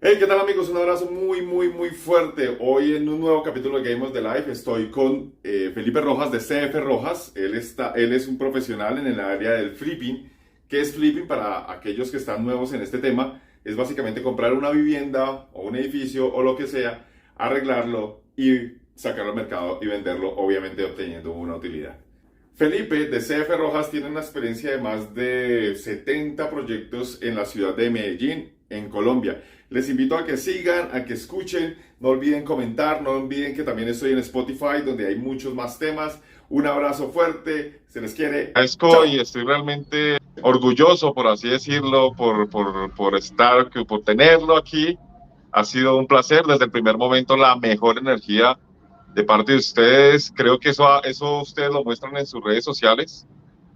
Hey, ¿qué tal amigos? Un abrazo muy fuerte. Hoy en un nuevo capítulo de Game of the Life estoy con Felipe Rojas de CF Rojas. Él es un profesional en el área del flipping. ¿Qué es flipping para aquellos que están nuevos en este tema? Es básicamente comprar una vivienda o un edificio o lo que sea, arreglarlo y sacarlo al mercado y venderlo, obviamente obteniendo una utilidad. Felipe de CF Rojas tiene una experiencia de más de 70 proyectos en la ciudad de Medellín, en Colombia. Les invito a que sigan, a que escuchen, no olviden comentar, no olviden que también estoy en Spotify donde hay muchos más temas. Un abrazo fuerte, se les quiere. Agradezco y Chao. estoy realmente orgulloso, por así decirlo, por tenerlo aquí. Ha sido un placer desde el primer momento, la mejor energía de parte de ustedes. Creo que eso ustedes lo muestran en sus redes sociales.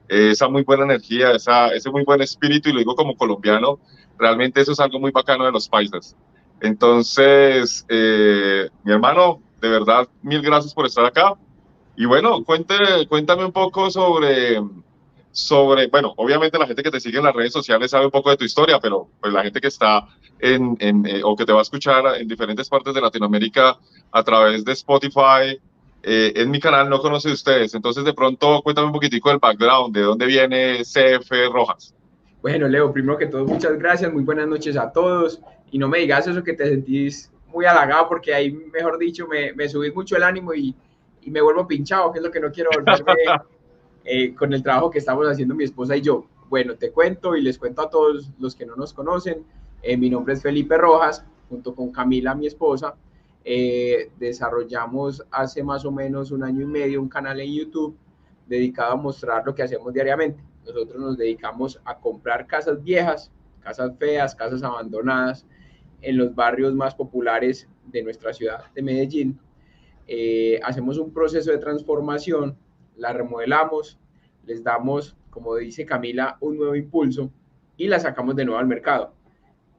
Esa muy buena energía, ese muy buen espíritu, y lo digo como colombiano, realmente eso es algo muy bacano de los paisas. Entonces, mi hermano, de verdad, mil gracias por estar acá. Y bueno, cuéntame un poco bueno, obviamente la gente que te sigue en las redes sociales sabe un poco de tu historia, pero pues la gente que está o que te va a escuchar en diferentes partes de Latinoamérica a través de Spotify, en mi canal no conoce de ustedes. Entonces, de pronto, cuéntame un poquitico del background, de dónde viene CF Rojas. Bueno, Leo, primero que todo, muchas gracias, muy buenas noches a todos. Y no me digas eso que te sentís muy halagado, porque ahí, mejor dicho, me subís mucho el ánimo y me vuelvo pinchado, que es lo que no quiero volverme con el trabajo que estamos haciendo mi esposa y yo. Bueno, te cuento y les cuento a todos los que no nos conocen. Mi nombre es Felipe Rojas, junto con Camila, mi esposa. Desarrollamos hace más o menos un año y medio un canal en YouTube dedicado a mostrar lo que hacemos diariamente. Nosotros nos dedicamos a comprar casas viejas, casas feas, casas abandonadas en los barrios más populares de nuestra ciudad de Medellín. Hacemos un proceso de transformación, la remodelamos, les damos, como dice Camila, un nuevo impulso y la sacamos de nuevo al mercado.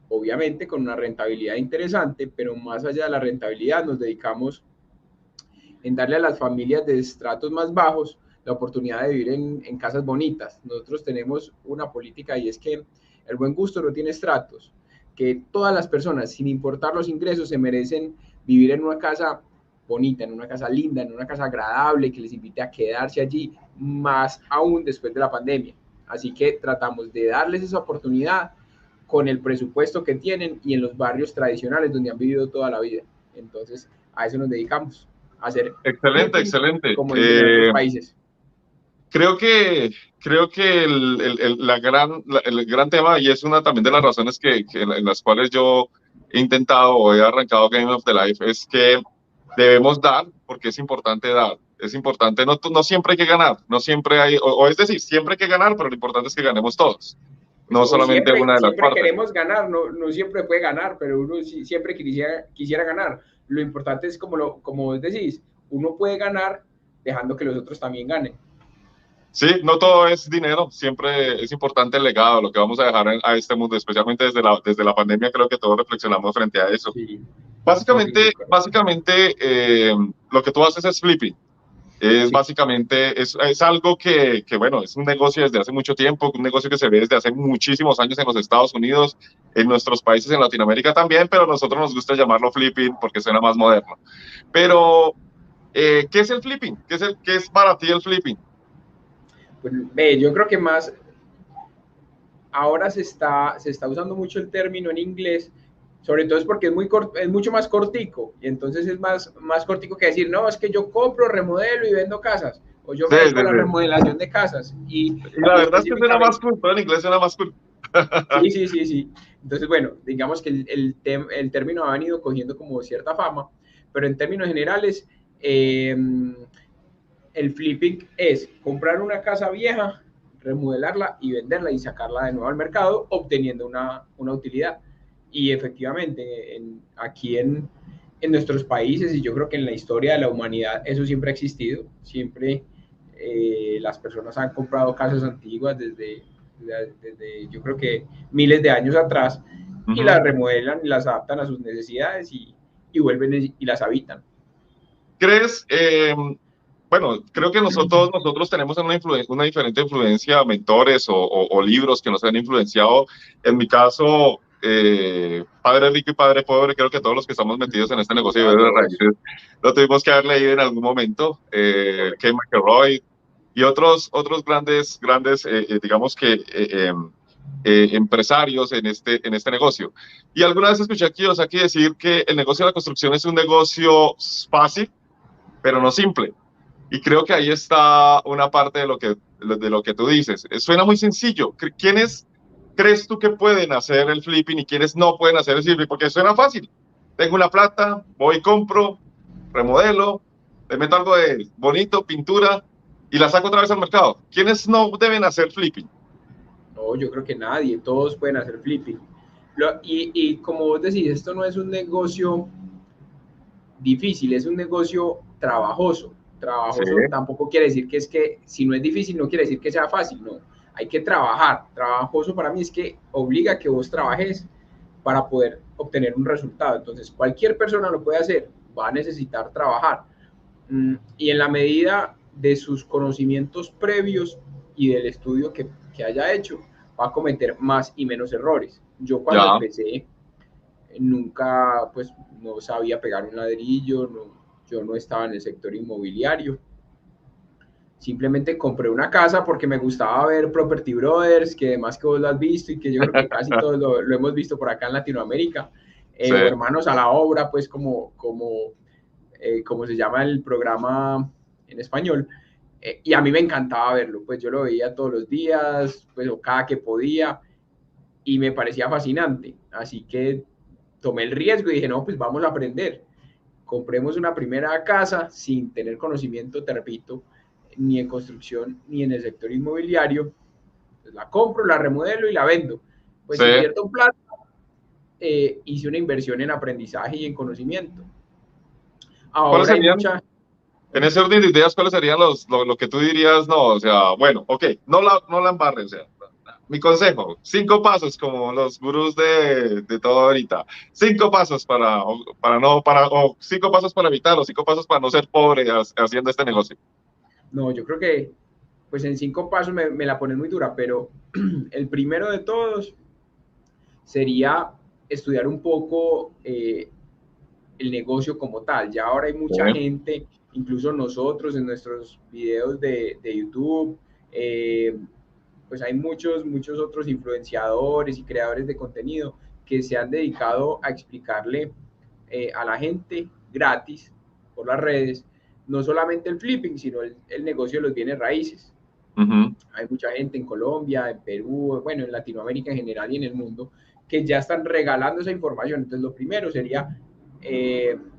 Obviamente con una rentabilidad interesante, pero más allá de la rentabilidad nos dedicamos en darle a las familias de estratos más bajos la oportunidad de vivir en casas bonitas. Nosotros tenemos una política y es que el buen gusto no tiene estratos, que todas las personas, sin importar los ingresos, se merecen vivir en una casa bonita, en una casa linda, en una casa agradable, que les invite a quedarse allí, más aún después de la pandemia. Así que tratamos de darles esa oportunidad con el presupuesto que tienen y en los barrios tradicionales donde han vivido toda la vida. Entonces, a eso nos dedicamos, a hacer Excelente, flipping, excelente. como dicen en otros países. Creo que, creo que el gran tema, y es una también de las razones en las cuales yo he intentado o he arrancado Game of the Life, es que debemos dar, porque es importante dar. Es importante, no siempre hay que ganar, no siempre hay, o es decir, siempre hay que ganar, pero lo importante es que ganemos todos, Pues, no o solamente siempre, una de las siempre partes. queremos ganar, no siempre puede ganar, pero uno siempre quisiera ganar. Lo importante es, como vos decís, uno puede ganar dejando que los otros también ganen. Sí, no todo es dinero, siempre es importante el legado, lo que vamos a dejar a este mundo, especialmente desde la pandemia, creo que todos reflexionamos frente a eso. Sí, Básicamente, correcto. básicamente lo que tú haces es flipping. Es Sí, básicamente, es algo bueno, es un negocio desde hace mucho tiempo, un negocio que se ve desde hace muchísimos años en los Estados Unidos, en nuestros países en Latinoamérica también, pero a nosotros nos gusta llamarlo flipping porque suena más moderno. Pero, ¿qué es el flipping? ¿Qué es para ti el flipping? pues, yo creo que más ahora se está usando mucho el término en inglés, sobre todo es porque es mucho más cortico, y entonces es más cortico que decir, no, es que yo compro, remodelo y vendo casas, o yo Sí, me sí, dedico a la sí. remodelación de casas, Y la y verdad es que suena más específicamente, cool, pero en inglés suena más cool. sí, sí, sí, sí. Entonces, bueno, digamos que el término ha venido cogiendo como cierta fama, pero en términos generales, el flipping es comprar una casa vieja, remodelarla y venderla y sacarla de nuevo al mercado, obteniendo una utilidad. Y efectivamente, aquí en nuestros países, y yo creo que en la historia de la humanidad, eso siempre ha existido. Siempre las personas han comprado casas antiguas desde yo creo que miles de años atrás, y las Ujú. remodelan y las adaptan a sus necesidades y vuelven y las habitan. ¿Crees? Bueno, creo que nosotros tenemos una diferente influencia, mentores o libros que nos han influenciado. En mi caso, Padre Rico y Padre Pobre, creo que todos los que estamos metidos en este negocio de bienes raíces lo tuvimos que haber leído en algún momento. Kay McElroy y otros grandes, digamos que empresarios en este negocio. Y alguna vez escuché aquí decir que el negocio de la construcción es un negocio fácil, pero no simple. Y creo que ahí está una parte de lo que tú dices. Suena muy sencillo. ¿Quiénes crees tú que pueden hacer el flipping y quiénes no pueden hacer el flipping? Porque suena fácil. Tengo una plata, voy, compro, remodelo, le meto algo de bonito, pintura, y la saco otra vez al mercado. ¿Quiénes no deben hacer flipping? No, yo creo que nadie, todos pueden hacer flipping. Y como vos decís, esto no es un negocio difícil, es un negocio trabajoso. Trabajoso Sí. tampoco quiere decir que si no es difícil, no quiere decir que sea fácil, no. Hay que trabajar. Trabajoso para mí es que obliga a que vos trabajes para poder obtener un resultado. Entonces, cualquier persona lo puede hacer, va a necesitar trabajar. Y en la medida de sus conocimientos previos y del estudio que haya hecho, va a cometer más y menos errores. Yo cuando empecé, nunca, pues, no sabía pegar un ladrillo, yo no estaba en el sector inmobiliario. Simplemente compré una casa porque me gustaba ver Property Brothers, que además que vos lo has visto y que yo creo que casi todos lo hemos visto por acá en Latinoamérica. Sí. Hermanos a la obra, pues como se llama el programa en español. Y a mí me encantaba verlo, pues yo lo veía todos los días, pues o cada que podía, y me parecía fascinante. Así que tomé el riesgo y dije, no, pues vamos a aprender. Compremos una primera casa sin tener conocimiento, te repito, ni en construcción ni en el sector inmobiliario. Pues la compro, la remodelo y la vendo. Pues Sí. invierto plata, hice una inversión en aprendizaje y en conocimiento. ¿Cuáles Ahora hay serían, mucha... en ese orden de ideas, cuáles serían lo que tú dirías, no, o sea, bueno, ok, no la embarres, o sea, mi consejo, 5 pasos como los gurús de todo ahorita, 5 pasos o 5 pasos para evitar, o 5 pasos para no ser pobre haciendo este negocio? No, yo creo que pues en 5 pasos me la pones muy dura, pero el primero de todos sería estudiar un poco el negocio como tal. Ya ahora hay mucha gente, incluso nosotros en nuestros videos de YouTube, pues hay muchos otros influenciadores y creadores de contenido que se han dedicado a explicarle a la gente gratis por las redes, no solamente el flipping, sino el negocio de los bienes raíces. Hay mucha gente en Colombia, en Perú, bueno, en Latinoamérica en general y en el mundo, que ya están regalando esa información. Entonces, lo primero sería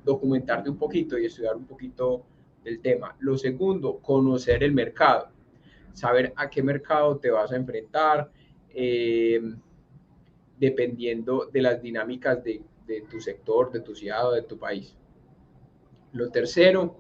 documentarte un poquito y estudiar un poquito del tema. Lo segundo, conocer el mercado, saber a qué mercado te vas a enfrentar, dependiendo de las dinámicas de tu sector, de tu ciudad o de tu país. Lo tercero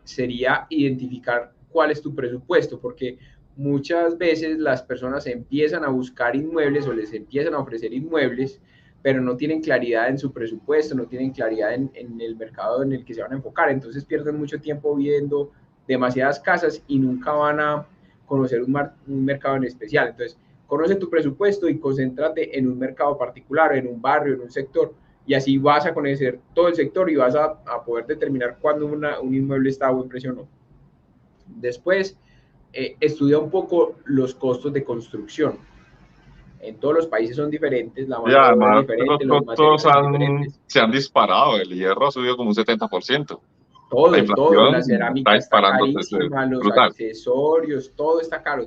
sería identificar cuál es tu presupuesto, porque muchas veces las personas empiezan a buscar inmuebles o les empiezan a ofrecer inmuebles, pero no tienen claridad en su presupuesto, no tienen claridad en el mercado en el que se van a enfocar, entonces pierden mucho tiempo viendo demasiadas casas y nunca van a conocer un mercado en especial. Entonces, conoce tu presupuesto y concéntrate en un mercado particular, en un barrio, en un sector, y así vas a conocer todo el sector y vas a poder determinar cuándo un inmueble está a buen precio o no. Después, estudia un poco los costos de construcción. En todos los países son diferentes, la mano de obra es diferente, los materiales son diferentes. Se han disparado, el hierro ha subido como un 70%. Todo, la cerámica está carísima, los brutal. accesorios, todo está caro.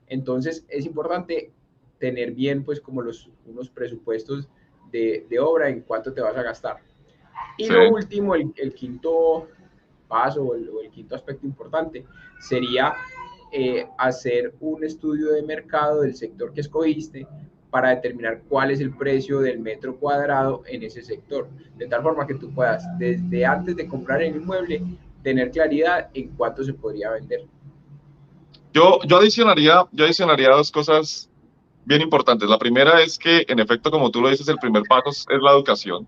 Entonces, es importante tener bien, pues, como unos presupuestos de obra en cuánto te vas a gastar. Y lo último, el quinto paso o el quinto aspecto importante sería hacer un estudio de mercado del sector que escogiste para determinar cuál es el precio del metro cuadrado en ese sector, de tal forma que tú puedas, desde antes de comprar el inmueble, tener claridad en cuánto se podría vender. Yo adicionaría 2 cosas bien importantes. La primera es que, en efecto, como tú lo dices, el primer paso es la educación.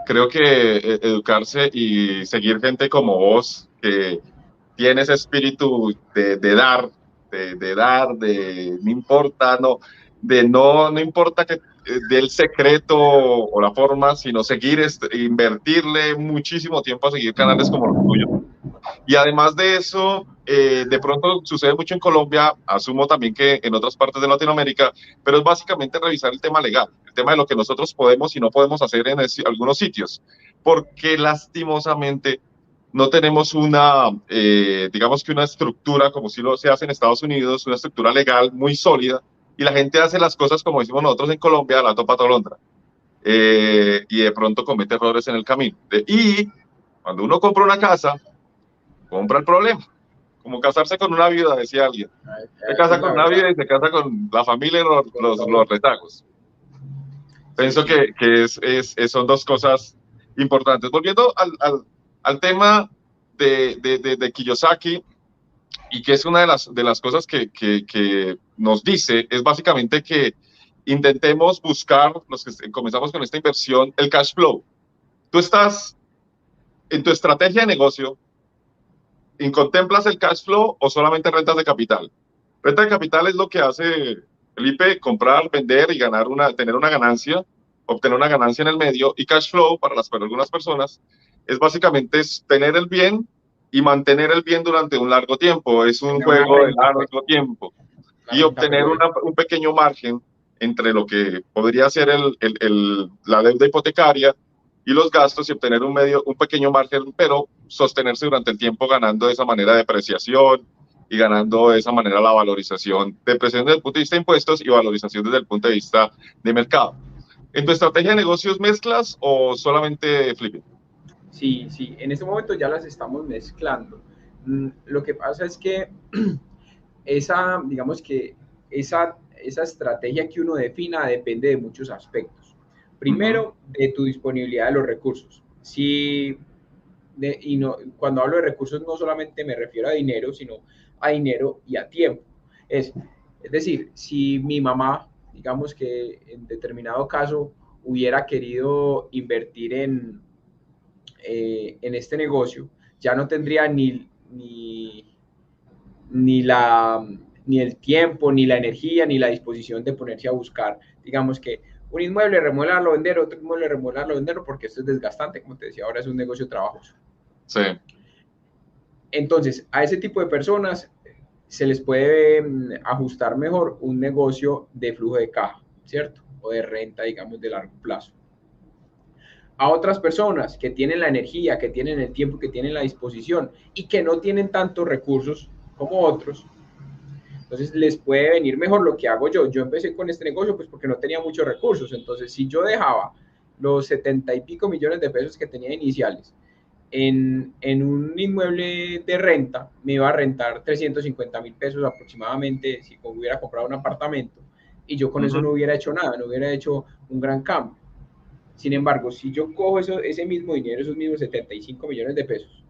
Creo que educarse y seguir gente como vos, que tiene ese espíritu de dar, de dar, de no importa, no importa que del secreto o la forma, sino seguir, invertirle muchísimo tiempo a seguir canales como los tuyos. Y además de eso, de pronto sucede mucho en Colombia, asumo también que en otras partes de Latinoamérica, pero es básicamente revisar el tema legal, el tema de lo que nosotros podemos y no podemos hacer en algunos sitios, porque lastimosamente no tenemos digamos que una estructura como si lo se hace en Estados Unidos, una estructura legal muy sólida, y la gente hace las cosas como decimos nosotros en Colombia, la topa tolondra, y de pronto comete errores en el camino. Y cuando uno compra una casa, compra el problema. Como casarse con una viuda, decía alguien. Se casa con una viuda y se casa con la familia y los retagos. Pienso que son dos cosas importantes. Volviendo al tema de Kiyosaki, y que es una de las cosas que nos dice, es básicamente que intentemos buscar, los que comenzamos con esta inversión, el cash flow. Tú estás en tu estrategia de negocio, ¿contemplas el cash flow o solamente rentas de capital? Renta de capital es lo que hace Felipe, comprar, vender y tener una ganancia, obtener una ganancia en el medio. Y cash flow, para algunas personas, es básicamente tener el bien y mantener el bien durante un largo tiempo. Es un juego de largo tiempo. Y obtener un pequeño margen entre lo que podría ser la deuda hipotecaria y los gastos, y obtener un pequeño margen, pero sostenerse durante el tiempo, ganando de esa manera depreciación y ganando de esa manera la valorización, depreciación desde el punto de vista de impuestos y valorización desde el punto de vista de mercado. ¿En tu estrategia de negocios mezclas o solamente flipping? Sí, en este momento ya las estamos mezclando. Lo que pasa es que digamos que esa estrategia que uno defina depende de muchos aspectos. Primero, de tu disponibilidad de los recursos. Cuando hablo de recursos no solamente me refiero a dinero, sino a dinero y a tiempo. Es decir, si mi mamá, digamos que en determinado caso, hubiera querido invertir en este negocio, ya no tendría ni el tiempo, ni la energía, ni la disposición de ponerse a buscar, digamos que un inmueble, remodelarlo, vender, otro inmueble, remodelarlo, venderlo, porque esto es desgastante, como te decía, ahora es un negocio trabajoso. Sí. Entonces, a ese tipo de personas se les puede ajustar mejor un negocio de flujo de caja, ¿cierto? O de renta, digamos, de largo plazo. A otras personas que tienen la energía, que tienen el tiempo, que tienen la disposición y que no tienen tantos recursos como otros, entonces les puede venir mejor lo que hago yo. Yo empecé con este negocio pues porque no tenía muchos recursos. Entonces, si yo dejaba los 70 y pico millones de pesos que tenía iniciales en un inmueble de renta, me iba a rentar 350,000 pesos aproximadamente si hubiera comprado un apartamento, y yo con eso no hubiera hecho nada, no hubiera hecho un gran cambio. Sin embargo, si yo cojo ese mismo dinero, esos mismos 75 millones de pesos,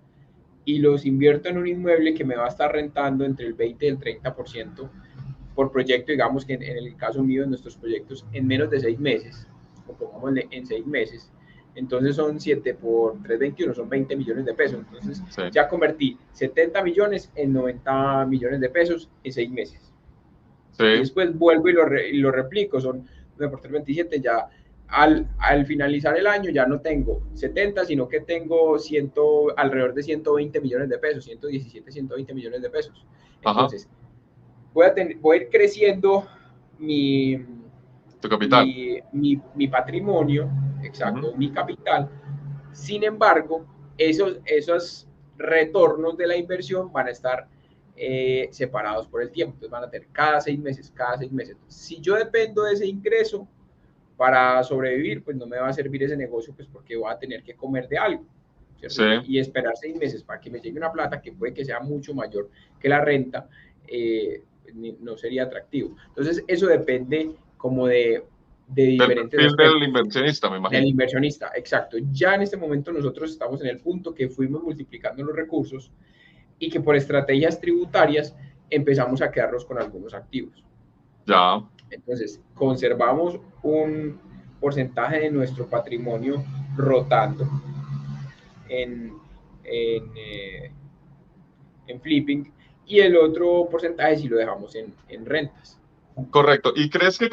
y los invierto en un inmueble que me va a estar rentando entre el 20 y el 30% por proyecto, digamos que en el caso mío, en nuestros proyectos, en menos de 6 meses, o pongámosle en 6 meses, entonces son 7 por 3, 21, son 20 millones de pesos. Entonces sí, ya convertí 70 millones en 90 millones de pesos en 6 meses. Sí. Y después vuelvo y lo replico, son 9 por 3, 27, ya al finalizar el año ya no tengo 70, sino que tengo alrededor de 120 millones de pesos, 117, 120 millones de pesos. Entonces, voy a ir creciendo tu capital. Mi patrimonio, exacto, mi capital. Sin embargo, esos retornos de la inversión van a estar separados por el tiempo. Entonces van a tener cada 6 meses. Si yo dependo de ese ingreso para sobrevivir, pues no me va a servir ese negocio, pues porque voy a tener que comer de algo, ¿cierto? Sí. Y esperar 6 meses para que me llegue una plata que puede que sea mucho mayor que la renta, no sería atractivo. Entonces, eso depende como de diferentes aspectos. Del inversionista, me imagino. Del inversionista, exacto. Ya en este momento nosotros estamos en el punto que fuimos multiplicando los recursos y que por estrategias tributarias empezamos a quedarnos con algunos activos. Ya. Entonces, conservamos un porcentaje de nuestro patrimonio rotando en flipping, y el otro porcentaje sí lo dejamos en rentas. Correcto. ¿Y crees que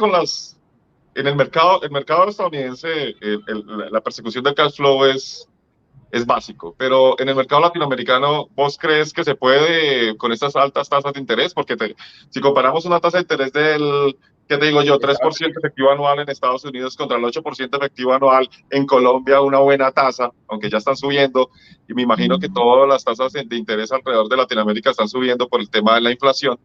en el mercado estadounidense, la persecución del cash flow es básico, pero en el mercado latinoamericano, ¿vos crees que se puede con estas altas tasas de interés? Porque si comparamos una tasa de interés ¿qué te digo yo? 3% efectivo anual en Estados Unidos contra el 8% efectivo anual en Colombia, una buena tasa, aunque ya están subiendo, y me imagino que todas las tasas de interés alrededor de Latinoamérica están subiendo por el tema de la inflación.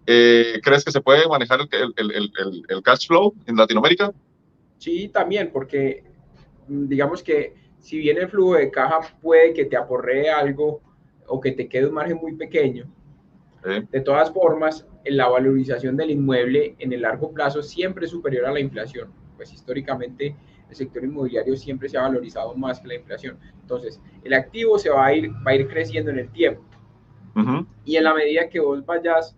¿Crees que se puede manejar el cash flow en Latinoamérica? Sí, también, porque digamos que si bien el flujo de caja puede que te aporree algo o que te quede un margen muy pequeño, de todas formas, la valorización del inmueble en el largo plazo siempre es superior a la inflación. Pues históricamente el sector inmobiliario siempre se ha valorizado más que la inflación. Entonces, el activo va a ir creciendo en el tiempo. Y en la medida que vos vayas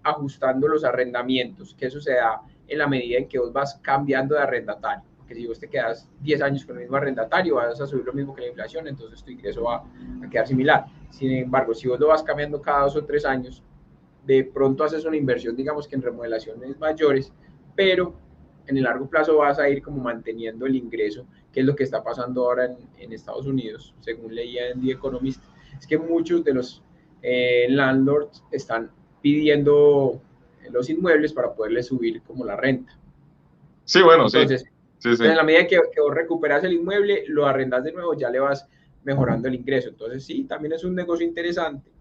ajustando los arrendamientos, que eso se da en la medida en que vos vas cambiando de arrendatario. Porque si vos te quedas 10 años con el mismo arrendatario, vas a subir lo mismo que la inflación, entonces tu ingreso va a quedar similar. Sin embargo, si vos lo vas cambiando cada 2 o 3 años, de pronto haces una inversión, digamos que en remodelaciones mayores, pero en el largo plazo vas a ir como manteniendo el ingreso, que es lo que está pasando ahora en Estados Unidos, según leía en The Economist. Es que muchos de los landlords están pidiendo los inmuebles para poderle subir como la renta. Sí, bueno, entonces, sí. En la medida que vos recuperas el inmueble, lo arrendas de nuevo, ya le vas mejorando el ingreso. Entonces, sí, también es un negocio interesante.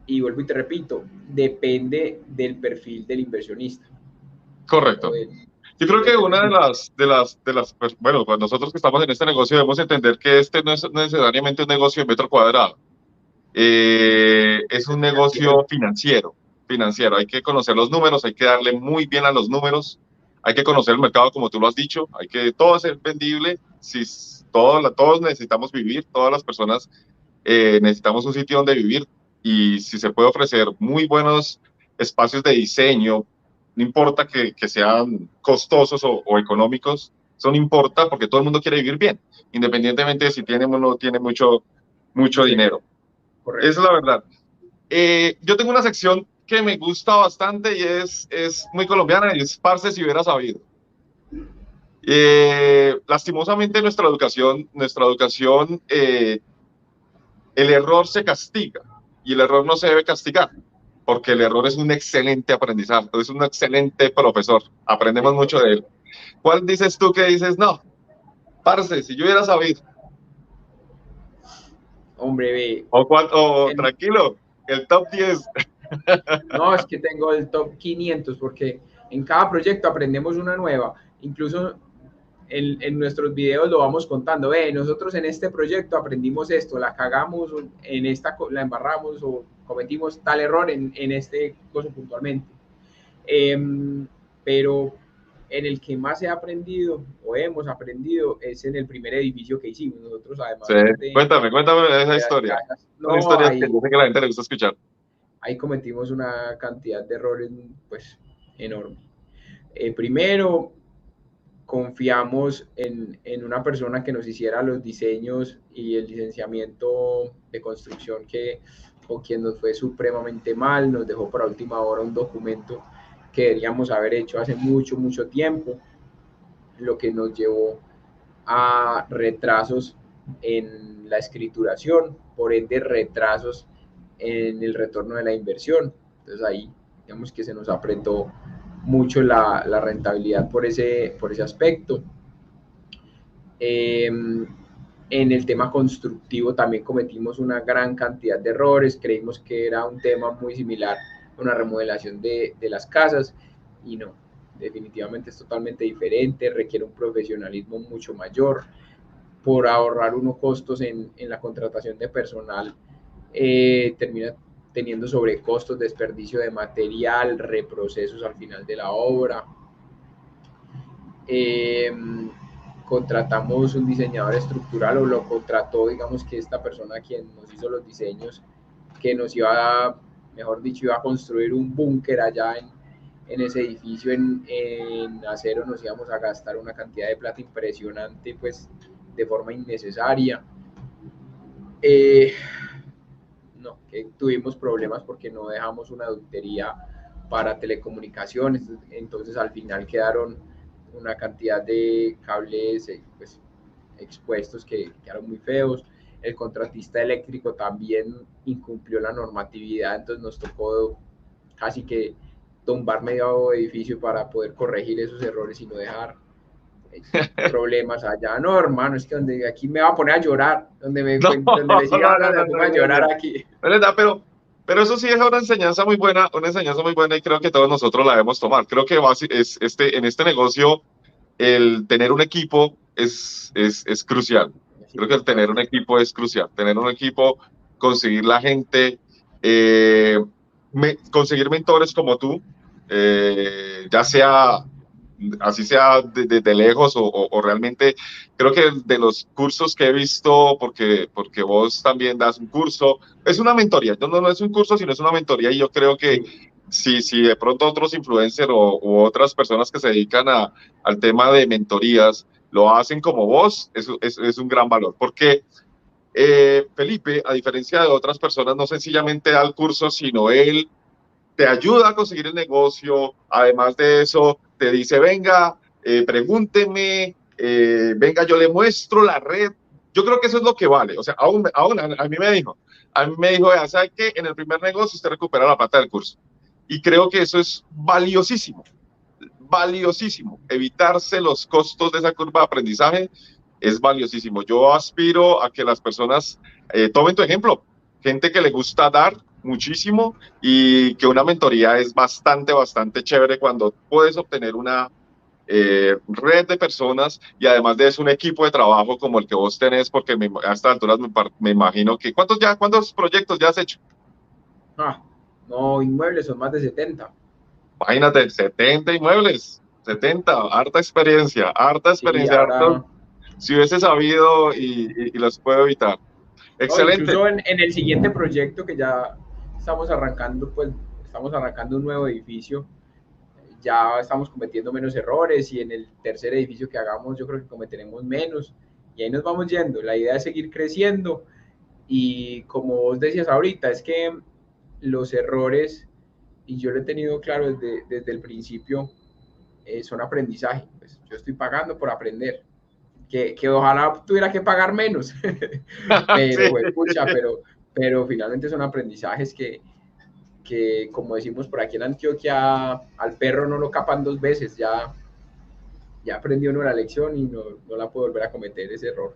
Y vuelvo y te repito, depende del perfil del inversionista. Correcto. Yo creo que una bueno, pues nosotros que estamos en este negocio debemos entender que este no es necesariamente un negocio de metro cuadrado. Es un negocio financiero. Hay que conocer los números, hay que darle muy bien a los números, hay que conocer el mercado como tú lo has dicho, todo es vendible, todos necesitamos vivir, todas las personas necesitamos un sitio donde vivir, y si se puede ofrecer muy buenos espacios de diseño, no importa que sean costosos o económicos, eso no importa porque todo el mundo quiere vivir bien, independientemente de si tiene o no tiene mucho dinero. Correcto. Esa es la verdad. Yo tengo una sección que me gusta bastante y es muy colombiana, y es parce si hubiera sabido. Lastimosamente nuestra educación, el error se castiga y el error no se debe castigar, porque el error es un excelente aprendizaje, es un excelente profesor, aprendemos mucho de él. ¿Cuál dices tú que dices, no, parce, si yo hubiera sabido? Hombre, ve. Tranquilo, el top 10. No, es que tengo el top 500 porque en cada proyecto aprendemos una nueva. Incluso en nuestros videos lo vamos contando. Nosotros en este proyecto aprendimos esto, la cagamos, en esta la embarramos o cometimos tal error en este caso puntualmente. Pero en el que más he aprendido o hemos aprendido es en el primer edificio que hicimos. Nosotros además sí. Cuéntame esa historia. Una historia que yo sé que a la gente le gusta escuchar. Ahí cometimos una cantidad de errores pues enorme. Primero, confiamos en una persona que nos hiciera los diseños y el licenciamiento de construcción o quien nos fue supremamente mal, nos dejó para última hora un documento que deberíamos haber hecho hace mucho tiempo, lo que nos llevó a retrasos en la escrituración, por ende retrasos en el retorno de la inversión. Entonces ahí digamos que se nos apretó mucho la rentabilidad por ese aspecto. En el tema constructivo también cometimos una gran cantidad de errores, creímos que era un tema muy similar a una remodelación de las casas y no, definitivamente es totalmente diferente, requiere un profesionalismo mucho mayor. Por ahorrar unos costos en la contratación de personal, termina teniendo sobrecostos, desperdicio de material, reprocesos al final de la obra. Contratamos un diseñador estructural, o lo contrató, digamos que esta persona quien nos hizo los diseños, que nos iba a construir un búnker allá en ese edificio en acero. Nos íbamos a gastar una cantidad de plata impresionante, pues de forma innecesaria. No, que tuvimos problemas porque no dejamos una ductería para telecomunicaciones, entonces al final quedaron una cantidad de cables pues, expuestos que quedaron muy feos. El contratista eléctrico también incumplió la normatividad, entonces nos tocó casi que tumbar medio edificio para poder corregir esos errores y no dejar problemas allá. No, hermano, es que donde aquí me va a poner a llorar, No, donde le siga no, no, hablando, no, me pongo no, a no, llorar no. aquí. Es verdad, pero eso sí es una enseñanza muy buena y creo que todos nosotros la debemos tomar. Creo que en este negocio el tener un equipo es crucial. Es Creo que el tener un importante. equipo es crucial. Tener un equipo, conseguir la gente, conseguir mentores como tú, ya sea así sea de lejos o realmente creo que de los cursos que he visto, porque vos también das un curso, es una mentoría, no es un curso, sino es una mentoría y yo creo que Sí. si de pronto otros influencers u otras personas que se dedican al tema de mentorías lo hacen como vos, es un gran valor, porque Felipe, a diferencia de otras personas, no sencillamente da el curso, sino él te ayuda a conseguir el negocio, además de eso, te dice, venga, pregúnteme, venga, yo le muestro la red. Yo creo que eso es lo que vale. O sea, aún a mí me dijo, ya sabe que en el primer negocio usted recupera la plata del curso. Y creo que eso es valiosísimo, valiosísimo. Evitarse los costos de esa curva de aprendizaje es valiosísimo. Yo aspiro a que las personas tomen tu ejemplo, gente que le gusta dar muchísimo y que una mentoría es bastante chévere cuando puedes obtener una red de personas y además de eso un equipo de trabajo como el que vos tenés, porque a estas alturas me imagino que ¿cuántos proyectos ya has hecho? Ah, no, inmuebles son más de 70. Imagínate, 70 inmuebles, 70, harta Sí, experiencia, ahora, si hubiese sabido y los puedo evitar. no, Excelente. incluso en el siguiente proyecto que ya estamos arrancando, pues estamos arrancando un nuevo edificio, ya estamos cometiendo menos errores y en el tercer edificio que hagamos yo creo que cometeremos menos y ahí nos vamos yendo. La idea es seguir creciendo y como vos decías ahorita, es que los errores, y yo lo he tenido claro desde el principio, son aprendizaje. Pues yo estoy pagando por aprender. Que ojalá tuviera que pagar menos, pero, Sí. pues, pucha, pero finalmente son aprendizajes que, como decimos por aquí en Antioquia, al perro no lo capan dos veces, ya aprendió uno la lección y no la puede volver a cometer ese error.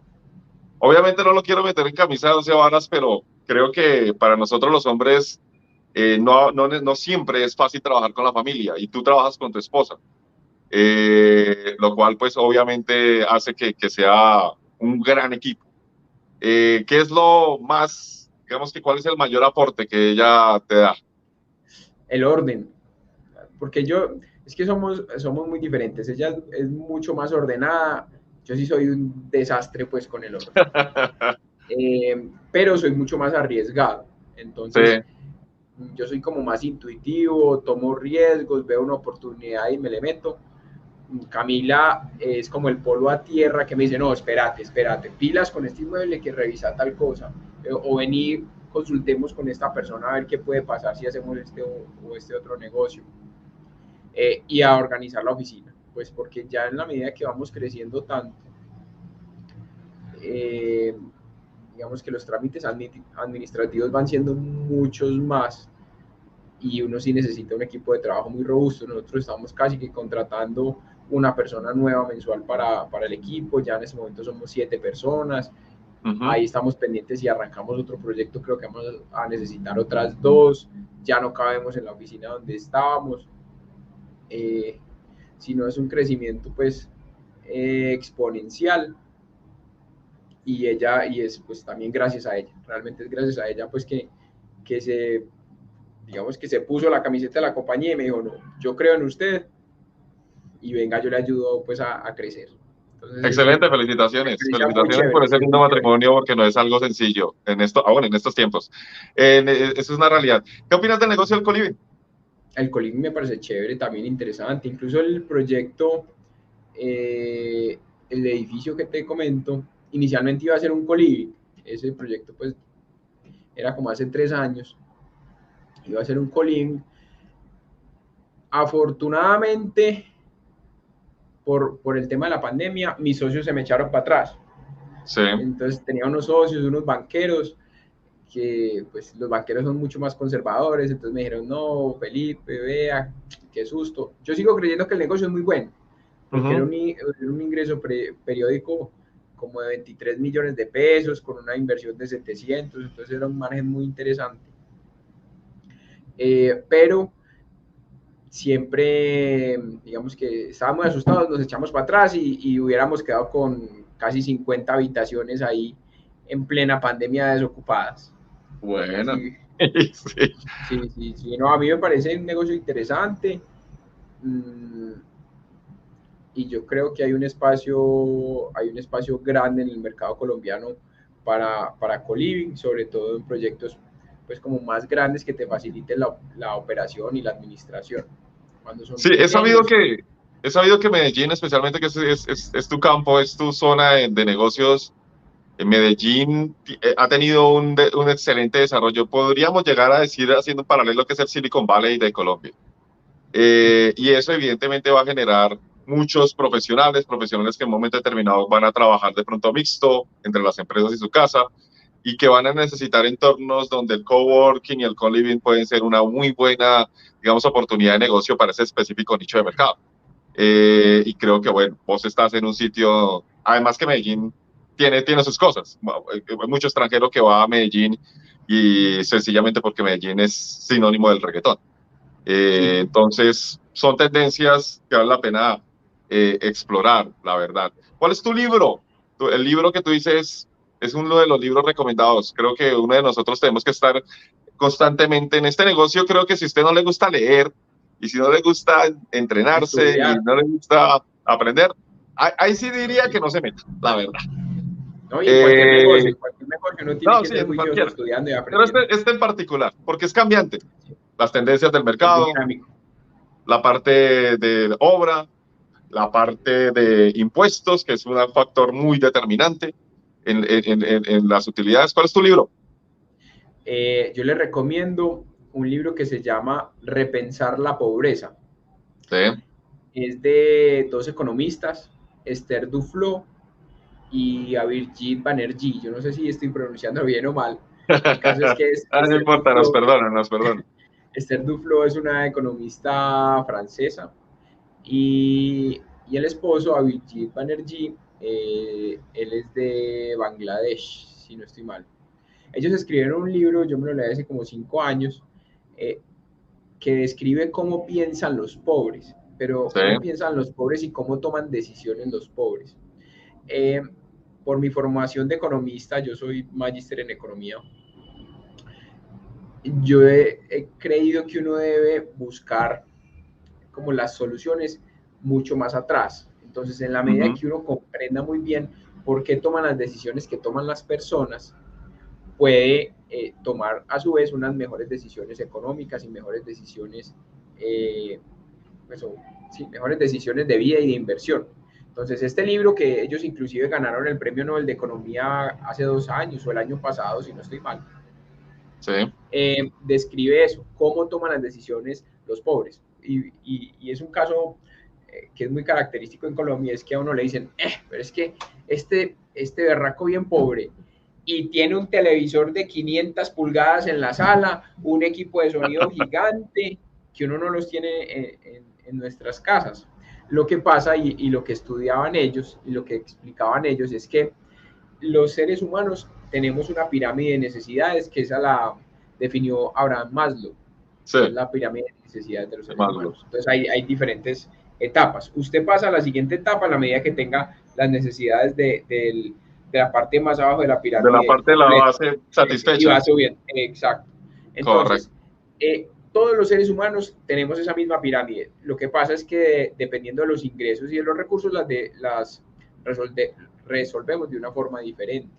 Obviamente no lo quiero meter en camisa de 11 varas, pero creo que para nosotros los hombres no siempre es fácil trabajar con la familia y tú trabajas con tu esposa, lo cual pues obviamente hace que sea un gran equipo. ¿Qué es lo más, digamos que cuál es el mayor aporte que ella te da? El orden, porque es que somos muy diferentes. Ella es mucho más ordenada, yo sí soy un desastre pues con el orden. Pero soy mucho más arriesgado. Sí, Entonces, yo soy como más intuitivo, tomo riesgos, veo una oportunidad y me le meto. Camila es como el polo a tierra que me dice, no, espérate, pilas con este inmueble que revisa tal cosa, o venir, consultemos con esta persona a ver qué puede pasar si hacemos este o este otro negocio, y a organizar la oficina, pues porque ya en la medida que vamos creciendo tanto, eh, digamos que los trámites administrativos van siendo muchos más y uno sí necesita un equipo de trabajo muy robusto. Nosotros estamos casi que contratando una persona nueva mensual para el equipo, ya en ese momento somos 7 personas, ahí estamos pendientes si arrancamos otro proyecto, creo que vamos a necesitar otras 2, ya no cabemos en la oficina donde estábamos, sino es un crecimiento pues exponencial y es pues también gracias a ella, realmente es gracias a ella pues que se, digamos que se puso la camiseta de la compañía y me dijo, no, yo creo en usted y venga, yo le ayudo pues a crecer. Entonces excelente, una felicitaciones. experiencia Felicitaciones por ese muy lindo chévere. matrimonio porque no es algo sencillo en estos tiempos. Eso es una realidad. ¿Qué opinas del negocio del Colibri? El Colibri me parece chévere, también interesante, incluso el proyecto, eh, el edificio que te comento, inicialmente iba a ser un Colibri, ese proyecto pues era como hace 3 años, iba a ser un co-living. Afortunadamente, por el tema de la pandemia, mis socios se me echaron para atrás. Sí. Entonces tenía unos socios, unos banqueros, que pues los banqueros son mucho más conservadores, entonces me dijeron, no, Felipe, vea, qué susto. Yo sigo creyendo que el negocio es muy bueno, porque era un ingreso periódico como de 23 millones de pesos, con una inversión de 700, entonces era un margen muy interesante. Pero siempre, digamos que estábamos asustados, nos echamos para atrás y hubiéramos quedado con casi 50 habitaciones ahí en plena pandemia desocupadas. Bueno. Sí, sí, no, a mí me parece un negocio interesante y yo creo que hay un espacio grande en el mercado colombiano para co-living, sobre todo en proyectos pues como más grandes que te faciliten la operación y la administración. Cuando son Sí, pequeños, he sabido que Medellín, especialmente que es tu campo, es tu zona de negocios. En Medellín ha tenido un excelente desarrollo. Podríamos llegar a decir, haciendo un paralelo, que es el Silicon Valley de Colombia. Y eso evidentemente va a generar muchos profesionales que en un momento determinado van a trabajar de pronto mixto entre las empresas y su casa, y que van a necesitar entornos donde el coworking y el co-living pueden ser una muy buena, digamos, oportunidad de negocio para ese específico nicho de mercado. Y creo que, bueno, vos estás en un sitio, además que Medellín tiene sus cosas. Hay mucho extranjero que va a Medellín y sencillamente porque Medellín es sinónimo del reggaetón. sí. Entonces, son tendencias que vale la pena explorar, la verdad. ¿Cuál es tu libro? El libro que tú dices es uno de los libros recomendados. Creo que uno de nosotros tenemos que estar constantemente en este negocio. Creo que si a usted no le gusta leer y si no le gusta entrenarse Estudiar. y no le gusta aprender, ahí sí diría que no se meta, la verdad. No, y en cualquier negocio uno tiene No, que sí, ser en juicioso cualquiera. estudiando y Pero aprendiendo. este en particular, porque es cambiante. Las tendencias del Es muy mercado, dinámico. la parte de obra, la parte de impuestos, que es un factor muy determinante en las utilidades. ¿Cuál es tu libro? Yo le recomiendo un libro que se llama Repensar la pobreza. Sí. Es de 2 economistas, Esther Duflo y Abhijit Banerjee. Yo no sé si estoy pronunciando bien o mal. El caso es que No importa, nos perdonan. Esther Duflo es una economista francesa y el esposo, Abhijit Banerjee, él es de Bangladesh, si no estoy mal. Ellos escribieron un libro, yo me lo leí hace como 5 años, que describe cómo piensan los pobres, pero Sí. cómo piensan los pobres y cómo toman decisiones los pobres. Por mi formación de economista, yo soy magíster en economía, yo he creído que uno debe buscar como las soluciones mucho más atrás. Entonces, en la medida que uno comprenda muy bien por qué toman las decisiones que toman las personas, puede tomar a su vez unas mejores decisiones económicas y mejores decisiones, mejores decisiones de vida y de inversión. Entonces, este libro, que ellos inclusive ganaron el Premio Nobel de Economía hace 2 años o el año pasado, si no estoy mal, Sí. Describe eso, cómo toman las decisiones los pobres. Y es un caso que es muy característico en Colombia, es que a uno le dicen, pero es que este berraco bien pobre y tiene un televisor de 500 pulgadas en la sala, un equipo de sonido gigante, que uno no los tiene en nuestras casas. Lo que pasa y lo que estudiaban ellos y lo que explicaban ellos es que los seres humanos tenemos una pirámide de necesidades, que esa la definió Abraham Maslow, Sí. es la pirámide de necesidades de los seres humanos. Entonces hay diferentes etapas. Usted pasa a la siguiente etapa a la medida que tenga las necesidades de la parte más abajo de la pirámide. De la parte completa, de la base satisfecha. Y va subiendo, exacto. Entonces, todos los seres humanos tenemos esa misma pirámide. Lo que pasa es que dependiendo de los ingresos y de los recursos, las resolvemos de una forma diferente.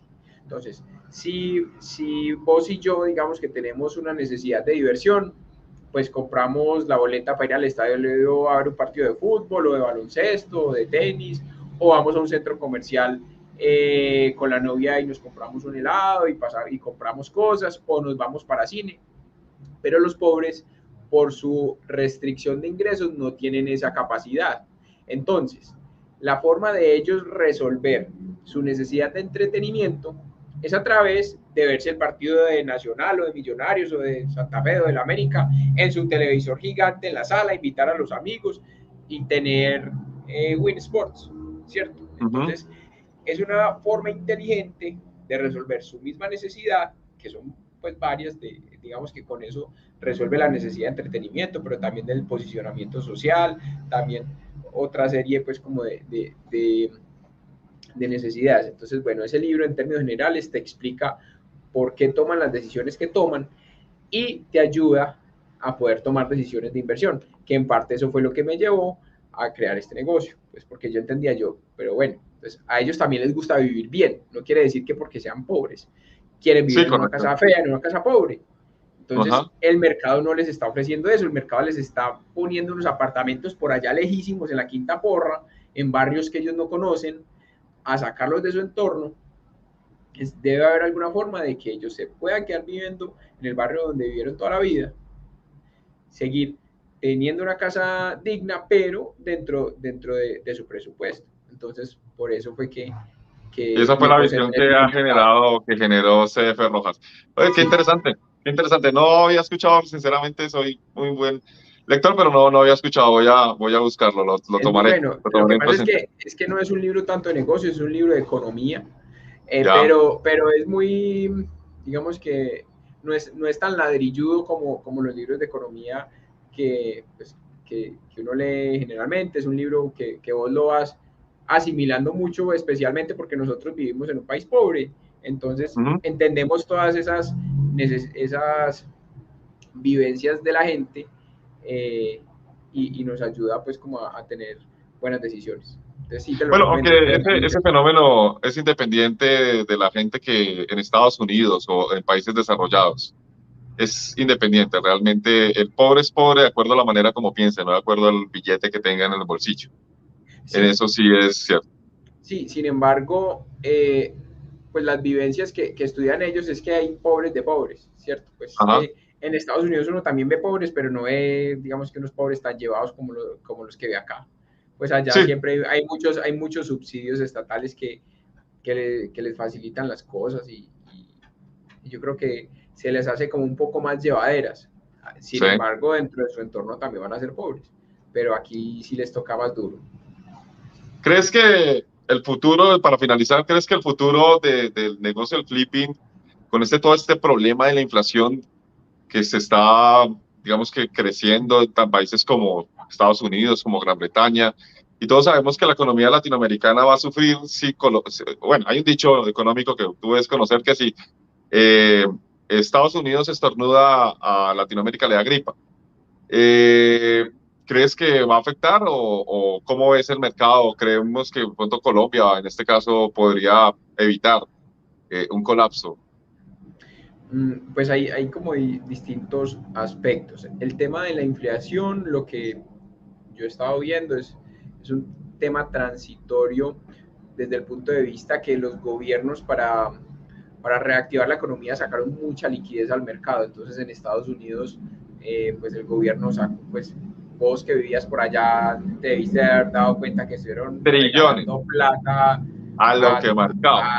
Entonces, si vos y yo, digamos que tenemos una necesidad de diversión, pues compramos la boleta para ir al estadio a ver un partido de fútbol o de baloncesto o de tenis, o vamos a un centro comercial con la novia y nos compramos un helado y compramos cosas, o nos vamos para cine. Pero los pobres, por su restricción de ingresos, no tienen esa capacidad. Entonces, la forma de ellos resolver su necesidad de entretenimiento es a través de verse el partido de Nacional o de Millonarios o de Santa Fe o del América en su televisor gigante en la sala, invitar a los amigos y tener Win Sports, ¿cierto? Entonces, es una forma inteligente de resolver su misma necesidad, que son pues varias, digamos que con eso resuelve la necesidad de entretenimiento, pero también del posicionamiento social, también otra serie pues como de necesidades. Entonces, bueno, ese libro en términos generales te explica por qué toman las decisiones que toman y te ayuda a poder tomar decisiones de inversión, que en parte eso fue lo que me llevó a crear este negocio, pues porque yo entendía pero bueno, pues a ellos también les gusta vivir bien, no quiere decir que porque sean pobres, quieren vivir en una casa fea, en una casa pobre. Entonces, el mercado no les está ofreciendo eso, el mercado les está poniendo unos apartamentos por allá lejísimos, en la Quinta Porra, en barrios que ellos no conocen, a sacarlos de su entorno. Debe haber alguna forma de que ellos se puedan quedar viviendo en el barrio donde vivieron toda la vida, seguir teniendo una casa digna, pero dentro de su presupuesto. Entonces, por eso fue que esa fue la visión que ha generado, que generó CF Rojas. Oye, qué interesante, qué interesante. No había escuchado, sinceramente, soy muy buen lector, pero no había escuchado. Voy a buscarlo, lo tomaré. Bueno, lo que pasa es que no es un libro tanto de negocios, es un libro de economía, pero es muy, digamos que no es tan ladrilludo como los libros de economía que uno lee generalmente. Es un libro que vos lo vas asimilando mucho, especialmente porque nosotros vivimos en un país pobre, entonces entendemos todas esas vivencias de la gente, y nos ayuda pues como a tener buenas decisiones. Entonces, sí, bueno, aunque ese fenómeno es independiente de la gente que en Estados Unidos o en países desarrollados. Es independiente, realmente el pobre es pobre de acuerdo a la manera como piensa, no de acuerdo al billete que tengan en el bolsillo. Sí. En eso sí es cierto. Sí, sin embargo, pues las vivencias que estudian ellos es que hay pobres de pobres, ¿cierto? Pues en Estados Unidos uno también ve pobres, pero no ve, digamos que unos pobres tan llevados como los que ve acá. Pues allá siempre hay muchos subsidios estatales que les facilitan las cosas y yo creo que se les hace como un poco más llevaderas. Sin embargo, dentro de su entorno también van a ser pobres, pero aquí sí les toca más duro. ¿Crees que el futuro, para finalizar, crees que el futuro del negocio del flipping, con todo este problema de la inflación que se está, digamos que creciendo en países como Estados Unidos, como Gran Bretaña, y todos sabemos que la economía latinoamericana va a sufrir, bueno, hay un dicho económico que tú debes conocer, que si Estados Unidos estornuda a Latinoamérica le da gripa. ¿Crees que va a afectar o cómo ves el mercado? ¿Creemos que pronto Colombia, en este caso, podría evitar un colapso? Pues hay como distintos aspectos. El tema de la inflación, lo que yo he estado viendo es un tema transitorio desde el punto de vista que los gobiernos para reactivar la economía sacaron mucha liquidez al mercado. Entonces en Estados Unidos, pues el gobierno sacó, pues vos que vivías por allá te debiste haber dado cuenta que estuvieron regalando plata a lo que marcaba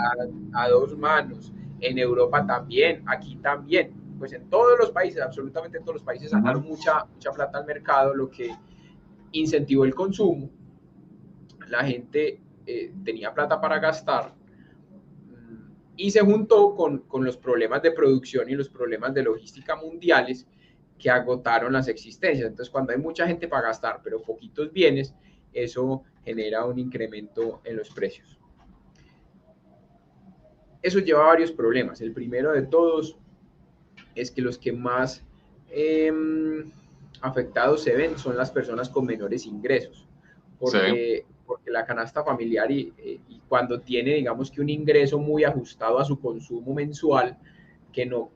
a dos manos. En Europa también, aquí también, pues en todos los países, absolutamente en todos los países sacaron mucha plata al mercado, lo que incentivó el consumo. La gente tenía plata para gastar y se juntó con los problemas de producción y los problemas de logística mundiales que agotaron las existencias. Entonces, cuando hay mucha gente para gastar, pero poquitos bienes, eso genera un incremento en los precios. Eso lleva a varios problemas. El primero de todos es que los que más afectados se ven son las personas con menores ingresos, porque la canasta familiar y cuando tiene, digamos que un ingreso muy ajustado a su consumo mensual, que no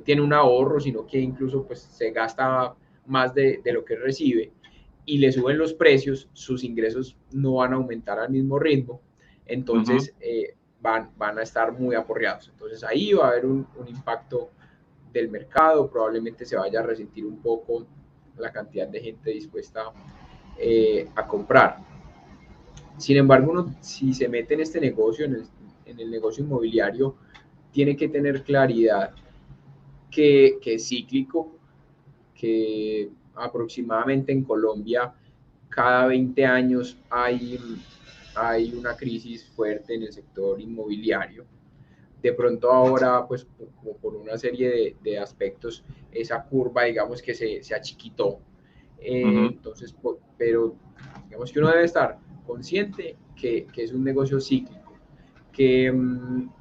tiene un ahorro, sino que incluso pues se gasta más de lo que recibe y le suben los precios, sus ingresos no van a aumentar al mismo ritmo. Entonces, van a estar muy aporreados. Entonces ahí va a haber un impacto del mercado, probablemente se vaya a resentir un poco la cantidad de gente dispuesta a comprar. Sin embargo, uno, si se mete en este negocio, en el negocio inmobiliario, tiene que tener claridad que es cíclico, que aproximadamente en Colombia cada 20 años hay una crisis fuerte en el sector inmobiliario. De pronto ahora, pues como por una serie de aspectos, esa curva, digamos que se achiquitó. Entonces, pero digamos que uno debe estar consciente que es un negocio cíclico, que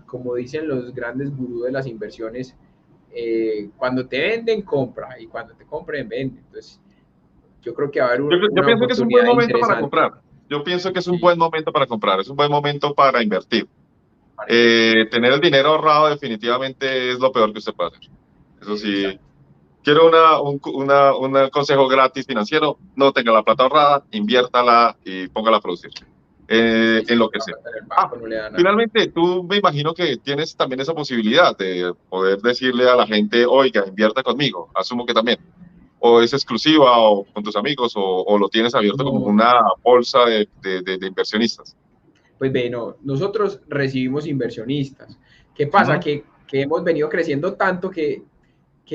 como dicen los grandes gurús de las inversiones, cuando te venden, compra, y cuando te compren, vende. Entonces, yo creo que va a haber Yo pienso que es un buen momento para comprar. Yo pienso que es un buen momento para comprar, es un buen momento para invertir. Tener el dinero ahorrado definitivamente es lo peor que usted puede hacer. Eso sí. Exacto. Quiero un consejo gratis financiero: no tenga la plata ahorrada, inviértala y póngala a producir. En lo que sea. Finalmente, tú me imagino que tienes también esa posibilidad de poder decirle a la gente, oiga, invierta conmigo. Asumo que también. ¿O es exclusiva o con tus amigos o lo tienes abierto como una bolsa de inversionistas? Pues bueno, nosotros recibimos inversionistas. ¿Qué pasa? Que hemos venido creciendo tanto que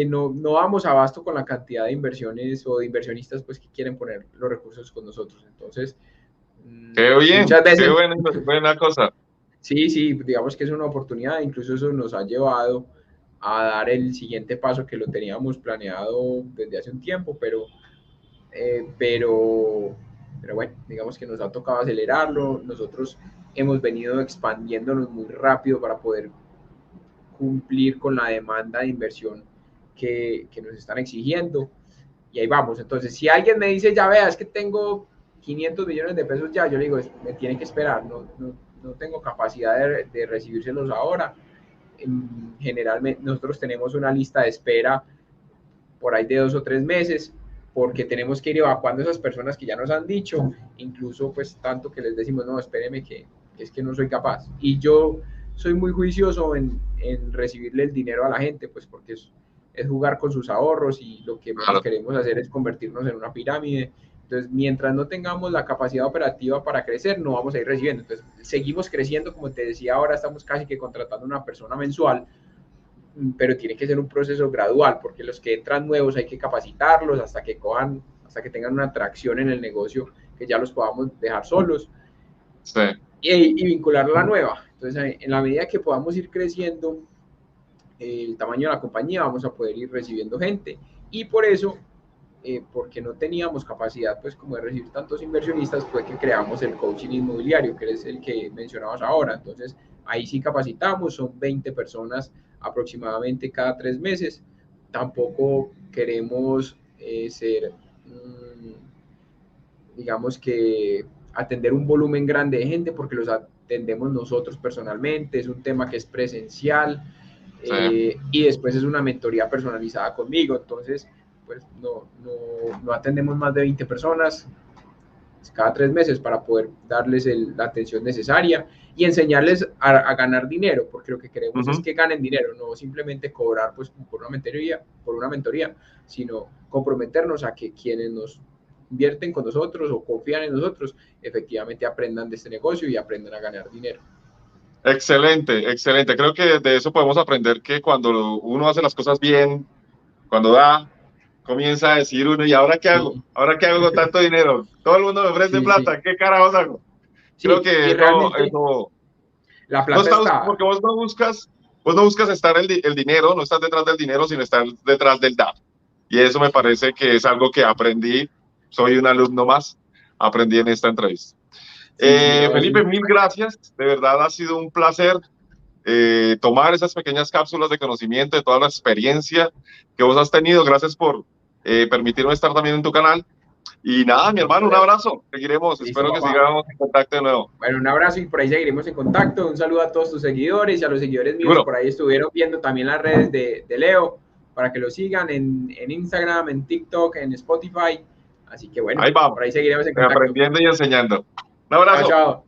no vamos a abasto con la cantidad de inversiones o de inversionistas pues, que quieren poner los recursos con nosotros. Entonces, qué bien, muchas veces, qué buena cosa. Sí, digamos que es una oportunidad, incluso eso nos ha llevado a dar el siguiente paso que lo teníamos planeado desde hace un tiempo, pero bueno, digamos que nos ha tocado acelerarlo. Nosotros hemos venido expandiéndonos muy rápido para poder cumplir con la demanda de inversión que nos están exigiendo, y ahí vamos. Entonces, si alguien me dice, ya veas que tengo 500 millones de pesos ya, yo le digo, me tiene que esperar, no tengo capacidad de recibírselos ahora. Generalmente nosotros tenemos una lista de espera por ahí de 2 o 3 meses, porque tenemos que ir evacuando a esas personas que ya nos han dicho, incluso pues tanto que les decimos, no, espéreme que es que no soy capaz. Y yo soy muy juicioso en recibirle el dinero a la gente, pues porque es jugar con sus ahorros, y lo que menos queremos hacer es convertirnos en una pirámide. Entonces, mientras no tengamos la capacidad operativa para crecer, no vamos a ir recibiendo. Entonces, seguimos creciendo, como te decía, ahora estamos casi que contratando una persona mensual, pero tiene que ser un proceso gradual, porque los que entran nuevos hay que capacitarlos hasta que tengan una atracción en el negocio, que ya los podamos dejar solos. Sí. Y vincular a la nueva. Entonces, en la medida que podamos ir creciendo el tamaño de la compañía, vamos a poder ir recibiendo gente, y por eso, porque no teníamos capacidad pues como de recibir tantos inversionistas, fue que creamos el coaching inmobiliario, que es el que mencionabas ahora. Entonces ahí sí capacitamos, son 20 personas aproximadamente cada 3 meses. Tampoco queremos digamos que atender un volumen grande de gente, porque los atendemos nosotros personalmente, es un tema que es presencial. Y después es una mentoría personalizada conmigo. Entonces, pues no atendemos más de 20 personas cada 3 meses para poder darles la atención necesaria y enseñarles a ganar dinero, porque lo que queremos es que ganen dinero, no simplemente cobrar pues por una mentoría, sino comprometernos a que quienes nos invierten con nosotros o confían en nosotros, efectivamente aprendan de este negocio y aprendan a ganar dinero. Excelente, excelente. Creo que de eso podemos aprender, que cuando uno hace las cosas bien, cuando da, comienza a decir uno, ¿y ahora qué hago? ¿Ahora qué hago con tanto dinero? Todo el mundo me ofrece plata, ¿qué carajos hago? Creo que eso la plata está... Porque vos no buscas estar el dinero, no estás detrás del dinero, sino estar detrás del dar. Y eso me parece que es algo que aprendí, soy un alumno más, aprendí en esta entrevista. Felipe, mil gracias, de verdad ha sido un placer tomar esas pequeñas cápsulas de conocimiento de toda la experiencia que vos has tenido. Gracias por permitirme estar también en tu canal. Y nada, mi hermano, un abrazo. Seguiremos, espero que sigamos en contacto de nuevo. Bueno, un abrazo y por ahí seguiremos en contacto. Un saludo a todos tus seguidores y a los seguidores míos que por ahí estuvieron viendo también las redes de Leo, para que lo sigan en Instagram, en TikTok, en Spotify. Así que bueno, ahí vamos, por ahí seguiremos en contacto. Aprendiendo y enseñando. Un abrazo. Chao.